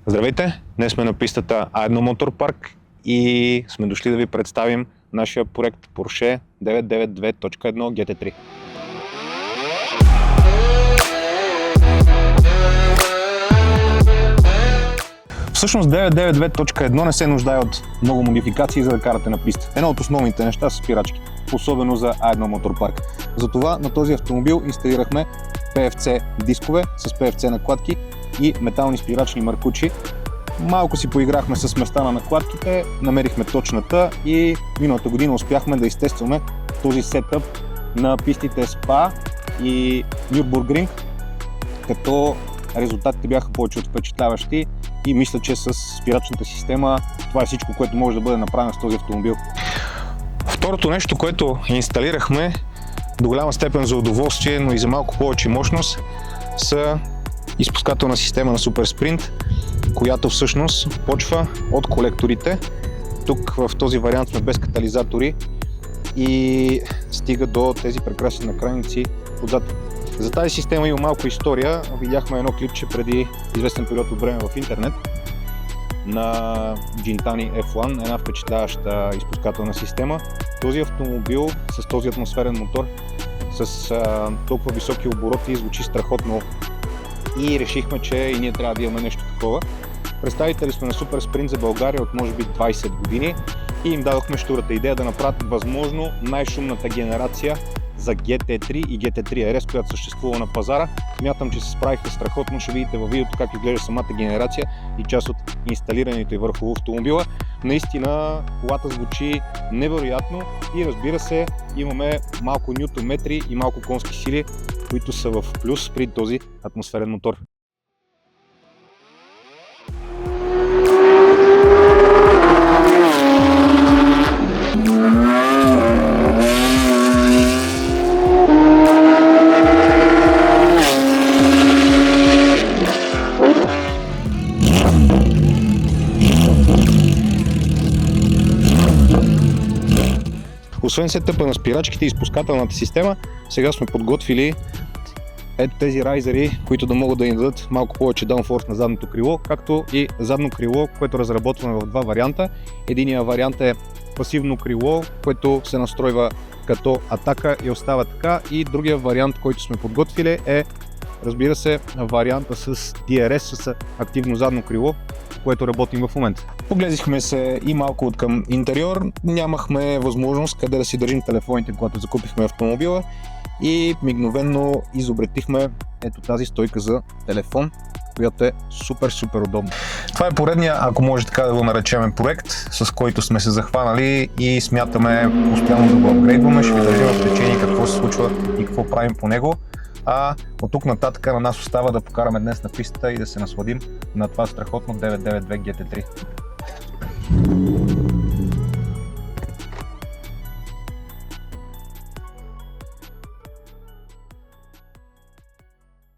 Здравейте! Днес сме на пистата A1 Motor Park и сме дошли да ви представим нашия проект Porsche 992.1 GT3. Всъщност 992.1 не се нуждае от много модификации, за да карате на писта. Едно от основните неща са спирачки, особено за A1 Motor Park. Затова на този автомобил инсталирахме PFC дискове с PFC накладки и метални спирачни маркучи. Малко си поиграхме с места на накладките, намерихме точната и миналата година успяхме да изтестваме този сетъп на пистите Spa и Nürburgring, като резултатите бяха повече от впечатляващи и мисля, че с спирачната система това е всичко, което може да бъде направено с този автомобил. Второто нещо, което инсталирахме до голяма степен за удоволствие, но и за малко повече мощност, са изпускателна система на Super Sprint, която всъщност почва от колекторите. Тук в този вариант сме без катализатори и стига до тези прекрасни накрайници отзад. За тази система има малко история. Видяхме едно клипче преди известен период от време в интернет на Gintani F1, една впечатляваща изпускателна система. Този автомобил с този атмосферен мотор с толкова високи обороти звучи страхотно и решихме, че и ние трябва да имаме нещо такова. Представители сме на Super Sprint за България от може би 20 години и им дадохме щурата идея да направят възможно най-шумната генерация за GT3 и GT3 RS, която съществува на пазара. Смятам, че се справиха страхотно. Ще видите във видеото как изглежда самата генерация и част от инсталирането и върху автомобила. Наистина колата звучи невероятно и разбира се, имаме малко нютонметри и малко конски сили, които са в плюс при този атмосферен мотор. Освен сетъпа на спирачките и изпускателната система, сега сме подготвили ето тези райзери, които да могат да ни дадат малко повече даунфорс на задното крило, както и задно крило, което разработваме в два варианта. Единият вариант е пасивно крило, което се настройва като атака и остава така, и другия вариант, който сме подготвили, е, разбира се, варианта с DRS, с активно задно крило, което работим в момента. Погледихме се и малко от към интериор, нямахме възможност къде да си държим телефоните, когато закупихме автомобила и мигновено изобретихме ето тази стойка за телефон, която е супер удобна. Това е поредния, ако може така да го наречем, проект, с който сме се захванали и смятаме постоянно да го апгрейдваме. Ще ви държим в течение какво се случва и какво правим по него. А от тук нататък на нас остава да покараме днес на пистата и да се насладим на това страхотно 992 GT3.